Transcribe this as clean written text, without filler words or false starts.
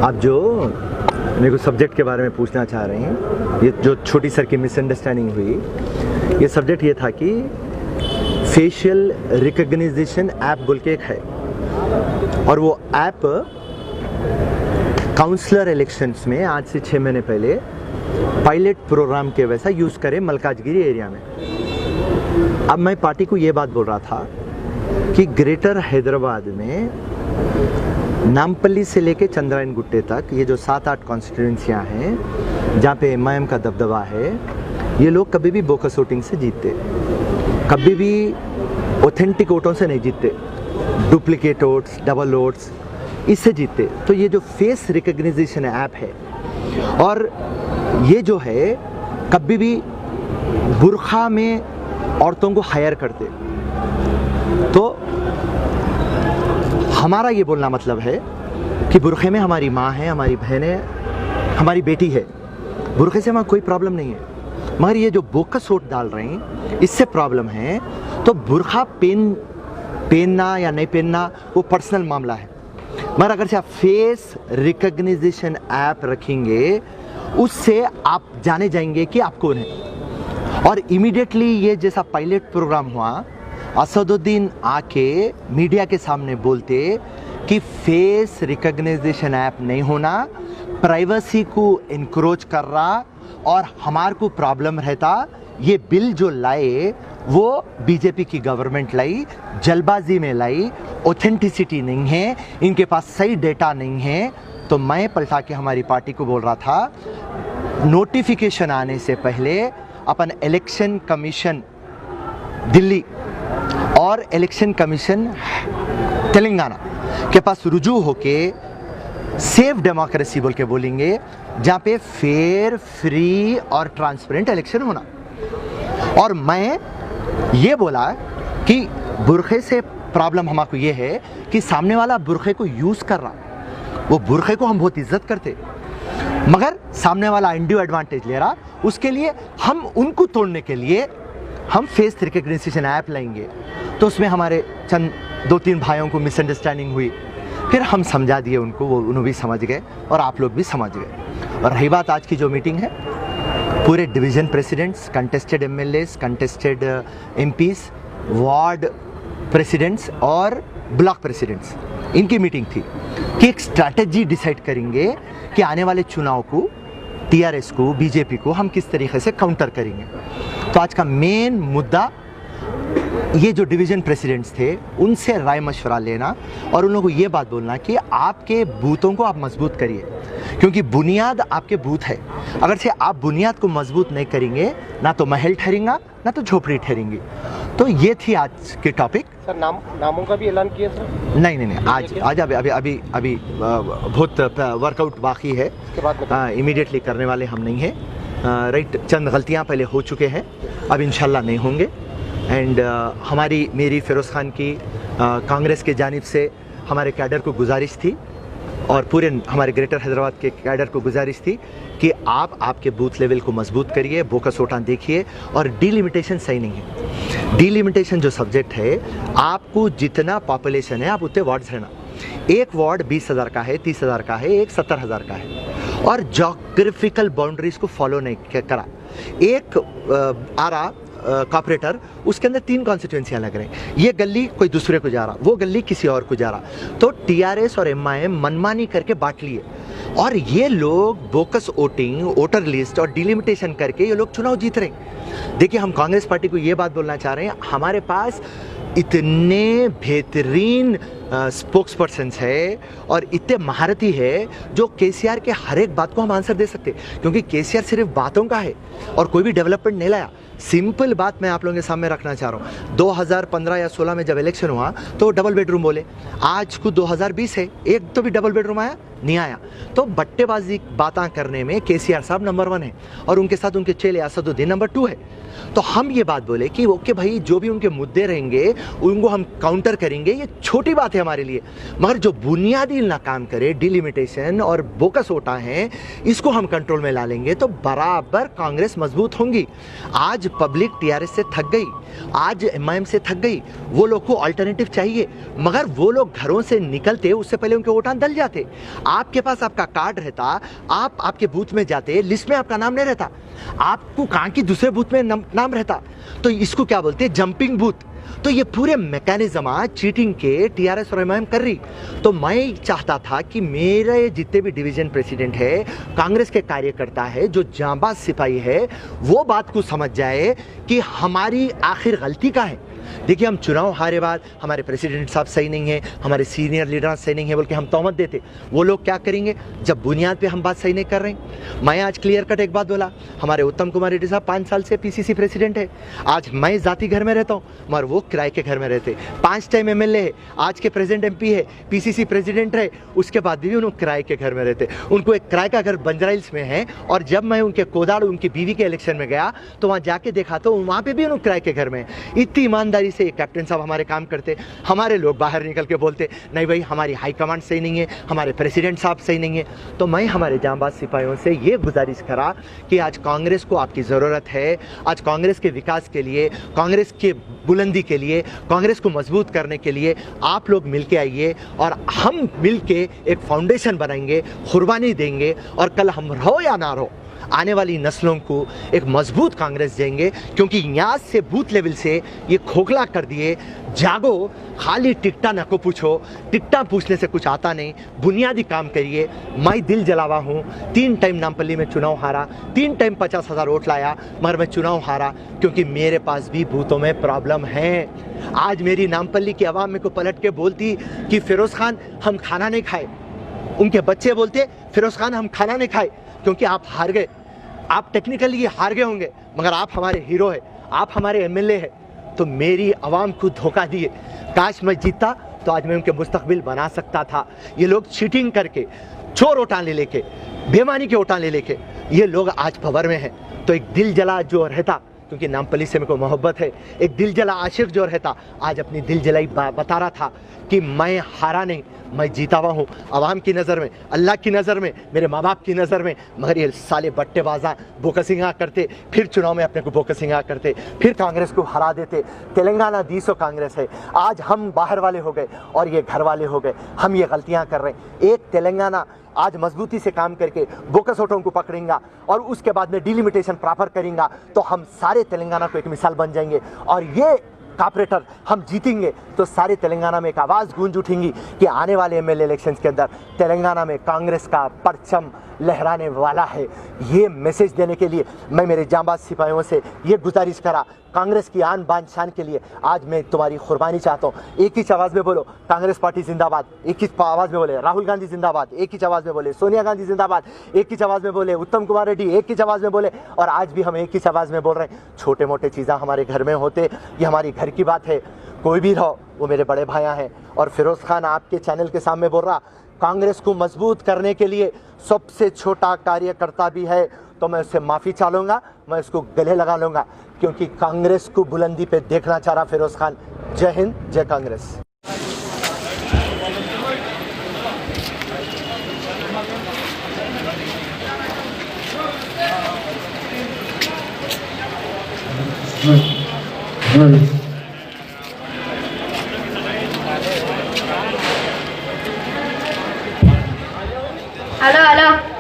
आप जो मेरे को सब्जेक्ट के बारे में पूछना चाह रहे हैं, ये जो छोटी सर की मिसअंडरस्टैंडिंग हुई, ये सब्जेक्ट ये था कि फेशियल रिकग्निशन ऐप बोल के एक है, और वो ऐप काउंसलर इलेक्शंस में आज से 6 महीने पहले पायलट प्रोग्राम के वैसा यूज़ करें मलकाजगिरी एरिया में। अब मैं पार्टी को ये बात बोल रहा था कि ग्रेटर हैदराबाद में नामपल्ली से लेके चंद्रायन गुट्टे तक ये जो 7-8 कॉन्स्टिट्यूंसियाँ हैं जहाँ पे एमआईएम का दबदबा है, ये लोग कभी भी बोकस वोटिंग से जीतते, कभी भी ऑथेंटिक वोटों से नहीं जीतते, डुप्लीकेट वोट्स, डबल वोट्स इससे जीतते। तो ये जो फेस रिकग्निशन ऐप है, और ये जो है कभी भी बुरखा में औरतों को हायर करते, तो हमारा ये बोलना मतलब है कि बुरखे में हमारी माँ है, हमारी बहन है, हमारी बेटी है, बुरखे से हमारा कोई प्रॉब्लम नहीं है। मगर ये जो बोकस वोट डाल रहे हैं इससे प्रॉब्लम है। तो बुरखा पहनना या नहीं पहनना वो पर्सनल मामला है, मगर अगर से आप फेस रिकग्निशन ऐप रखेंगे उससे आप जाने जाएंगे कि आप कौन है। और इमीडिएटली ये जैसा पायलट प्रोग्राम हुआ, असदुद्दीन आके मीडिया के सामने बोलते कि फेस रिकग्निशन ऐप नहीं होना, प्राइवेसी को इनक्रोच कर रहा और हमारे को प्रॉब्लम रहता। ये बिल जो लाए वो बीजेपी की गवर्नमेंट लाई, जल्दबाजी में लाई, ऑथेंटिसिटी नहीं है, इनके पास सही डेटा नहीं है। तो मैं पलटा के हमारी पार्टी को बोल रहा था, नोटिफिकेशन आने से पहले अपन इलेक्शन कमीशन दिल्ली और इलेक्शन कमीशन तेलंगाना के पास रुजू होके सेफ डेमोक्रेसी बोल के बोलेंगे, जहाँ पे फेयर, फ्री और ट्रांसपेरेंट इलेक्शन होना। और मैं ये बोला कि बुरखे से प्रॉब्लम हमको ये है कि सामने वाला बुरखे को यूज़ कर रहा, वो बुरखे को हम बहुत इज्जत करते, मगर सामने वाला इंड्यू एडवांटेज ले रहा, उसके लिए हम उनको तोड़ने के लिए हम फेस रिकग्निशन ऐप लाएंगे। तो उसमें हमारे चंद 2-3 भाइयों को मिसअंडरस्टैंडिंग हुई, फिर हम समझा दिए उनको, वो उन्होंने भी समझ गए और आप लोग भी समझ गए। और रही बात आज की जो मीटिंग है, पूरे division presidents, contested MLAs, contested MPs, ward presidents और ब्लॉक प्रेसिडेंट्स, इनकी मीटिंग थी कि एक स्ट्रैटेजी डिसाइड करेंगे कि आने वाले चुनाव को टीआरएस को, बीजेपी को हम किस तरीके से काउंटर करेंगे। तो आज का मेन मुद्दा ये जो डिवीज़न प्रेसिडेंट्स थे उनसे राय मशवरा लेना और उन लोगों को ये बात बोलना कि आपके बूथों को आप मजबूत करिए, क्योंकि बुनियाद आपके बूथ है। अगर से आप बुनियाद को मजबूत नहीं करेंगे, ना तो महल ठहरेगा ना तो झोपड़ी ठहरेंगी। तो ये थी आज के टॉपिक। सर नामों का भी ऐलान किया सर? नहीं, आज अभी बहुत वर्कआउट बाकी है, इमीडिएटली करने वाले हम नहीं हैं। राइट, चंद गलतियाँ पहले हो चुके हैं, अब इंशाल्लाह नहीं होंगे। एंड मेरी फिरोज़ खान की कांग्रेस के जानिब से हमारे कैडर को गुजारिश थी और पूरे हमारे ग्रेटर हैदराबाद के कैडर को गुजारिश थी कि आप आपके बूथ लेवल को मजबूत करिए, बोकस वोटां देखिए। और डीलिमिटेशन सही नहीं है। डीलिमिटेशन जो सब्जेक्ट है, आपको जितना पॉपुलेशन है आप उतने वार्ड्स रहना। एक वार्ड 20,000 का है, 30,000 का है, एक 70,000 का है, और जोग्राफिकल बाउंड्रीज को फॉलो नहीं करा। एक आरा कॉर्पोरेटर, उसके अंदर 3 कॉन्स्टिट्यूंसियाँ लग रहे हैं, ये गली कोई दूसरे को जा रहा, वो गली किसी और को जा रहा। तो टीआरएस और एमआईएम मनमानी करके बांट लिए, और ये लोग बोकस वोटिंग, वोटर लिस्ट और डिलिमिटेशन करके ये लोग चुनाव जीत रहे हैं। देखिए, हम कांग्रेस पार्टी को ये बात बोलना चाह रहे हैं, हमारे पास इतने बेहतरीन स्पोक्स पर्सन्स है और इतने महारती है जो केसीआर के हर एक बात को हम आंसर दे सकते, क्योंकि केसीआर सिर्फ बातों का है और कोई भी डेवलपमेंट नहीं लाया। सिंपल बात मैं आप लोगों के सामने रखना चाह रहा हूँ, 2015 या 16 में जब इलेक्शन हुआ तो डबल बेडरूम बोले, आज को 2020 है, एक तो भी डबल बेडरूम आया नहीं आया। तो बट्टेबाजी बातें करने में केसीआर साहब नंबर 1 है और उनके साथ उनके चेले असदुद्दीन नंबर 2 है। तो हम ये बात बोले कि ओके भाई, जो भी उनके मुद्दे रहेंगे उनको हम काउंटर करेंगे, ये छोटी बात है हमारे लिए, मगर जो बुनियादी ना काम करे, डिलिमिटेशन और बोकस वोटा हैं, इसको हम कंट्रोल में ला लेंगे तो बराबर कांग्रेस मजबूत होंगी। आज पब्लिक टीआरएस से थक गई, आज एमआईएम से थक गई। वो लोग को अल्टरनेटिव चाहिए, मगर वो लोग घरों से निकलते उससे पहले उनके वोटान दल जाते। आपके पास आपका कार्ड रहता, आप आपके बूथ में जाते, लिस्ट में आपका नाम नहीं रहता, आपको कहाँ की दूसरे बूथ में नाम रहता। तो इसको क्या बोलते हैं, जंपिंग बूथ। तो ये पूरे मैकेनिज्म चीटिंग के टीआरएस और एमआईएम कर रही। तो मैं चाहता था कि मेरे जितने भी डिवीजन प्रेसिडेंट है, कांग्रेस के कार्यकर्ता है, जो जांबाज सिपाही है, वो बात को समझ जाए कि हमारी आखिर गलती का है। देखिए, हम चुनाव हारे बाद हमारे प्रेसिडेंट साहब सही नहीं है, हमारे सीनियर लीडर सही नहीं है बोल के हम तोहमत देते। वो लोग क्या करेंगे जब बुनियाद पे हम बात सही नहीं कर रहे हैं। मैं आज क्लियर कट एक बात बोला, हमारे उत्तम कुमार रेड्डी साहब 5 साल से पीसीसी प्रेसिडेंट है। आज मैं जाति घर में रहता हूँ, मगर वो किराए के घर में रहते। 5 टाइम एमएलए है, आज के प्रेसिडेंट एमपी है, पीसीसी प्रेसिडेंट है, उसके बाद भी उन्होंने किराए के घर में रहते। उनको एक किराए का घर बंजारा हिल्स में है, और जब मैं उनके कोदाड़ उनकी बीवी के इलेक्शन में गया तो वहाँ जाके देखा तो वहाँ पे भी उन्होंने किराए के घर में। इतनी ईमानदारी से कैप्टन साहब हमारे काम करते। हमारे लोग बाहर निकल के बोलते नहीं भाई हमारी हाई कमांड सही नहीं है, हमारे प्रेसिडेंट साहब सही नहीं है। तो मैं हमारे जांबाज सिपाहियों से ये गुजारिश करा कि आज कांग्रेस को आपकी ज़रूरत है। आज कांग्रेस के विकास के लिए, कांग्रेस के बुलंदी के लिए, कांग्रेस को मजबूत करने के लिए आप लोग मिल के आइए, और हम मिल के एक फाउंडेशन बनाएंगे, कुर्बानी देंगे, और कल हम रहो या ना रहो, आने वाली नस्लों को एक मजबूत कांग्रेस देंगे। क्योंकि यहाँ से बूथ लेवल से ये खोखला कर दिए, जागो, खाली टिकटा न को पूछो, टिकटा पूछने से कुछ आता नहीं, बुनियादी काम करिए। मैं दिल जलावा हूँ, 3 टाइम नामपल्ली में चुनाव हारा, 3 टाइम 50,000 वोट लाया, मगर मैं चुनाव हारा क्योंकि मेरे पास भी बूथों में प्रॉब्लम है। आज मेरी नामपल्ली की आवाम मेरे को पलट के बोलती कि फिरोज़ खान हम खाना नहीं खाए, उनके बच्चे बोलते फिरोज़ खान हम खाना नहीं खाए क्योंकि आप हार गए। आप टेक्निकली हार गए होंगे, मगर आप हमारे हीरो है, आप हमारे एमएलए है। तो मेरी आवाम को धोखा दिए। काश मैं जीतता तो आज मैं उनके मुस्तकबिल बना सकता था। ये लोग चीटिंग करके, चोर वोटां ले लेके, बेमानी के वोटां ले लेके ये लोग आज पावर में हैं। तो एक दिल जला जो रहता, क्योंकि नामपल्ली से मेरे को मोहब्बत है, एक दिल जला आशिक जो रहता, आज अपनी दिल जलाई बता रहा था कि मैं हारा नहीं, मैं जीता हुआ हूँ। आवाम की नज़र में, अल्लाह की नज़र में, मेरे माँ बाप की नज़र में। मगर ये साले बट्टेबाजा बोकसिंगा करते, फिर चुनाव में अपने को बोकसिंगा करते, फिर कांग्रेस को हरा देते। तेलंगाना 200 कांग्रेस है। आज हम बाहर वाले हो गए और ये घर वाले हो गए। हम ये गलतियाँ कर रहे हैं। एक तेलंगाना आज मजबूती से काम करके बोकस वोटों को पकड़ेंगा और उसके बाद में डिलिमिटेशन प्रॉपर करेंगा तो हम सारे तेलंगाना को एक मिसाल बन जाएंगे। और ये कॉर्पोरेटर हम जीतेंगे तो सारे तेलंगाना में एक आवाज़ गूंज उठेंगी कि आने वाले एमएलए इलेक्शंस के अंदर तेलंगाना में कांग्रेस का परचम लहराने वाला है। ये मैसेज देने के लिए मैं मेरे जांबाज सिपाहियों से ये गुजारिश करा, कांग्रेस की आन बान शान के लिए आज मैं तुम्हारी कुर्बानी चाहता हूँ। एक ही आवाज़ में बोलो कांग्रेस पार्टी जिंदाबाद, एक ही आवाज़ में बोले राहुल गांधी जिंदाबाद, एक ही आवाज़ में बोले सोनिया गांधी जिंदाबाद, एक ही आवाज़ में बोले उत्तम कुमार रेड्डी, एक ही आवाज़ में बोले। और आज भी हम एक ही आवाज़ में बोल रहे हैं। छोटे मोटे चीज़ें हमारे घर में होते, ये हमारी घर की बात है। कोई भी रहो, वो मेरे बड़े भाइयाँ हैं। और फिरोज़ खान आपके चैनल के सामने बोल रहा, कांग्रेस को मजबूत करने के लिए सबसे छोटा कार्यकर्ता भी है तो मैं उससे माफ़ी चाहूँगा, मैं उसको गले लगा लूँगा, क्योंकि कांग्रेस को बुलंदी पे देखना चाह रहा फिरोज़ खान। जय हिंद, जय कांग्रेस। Hello hello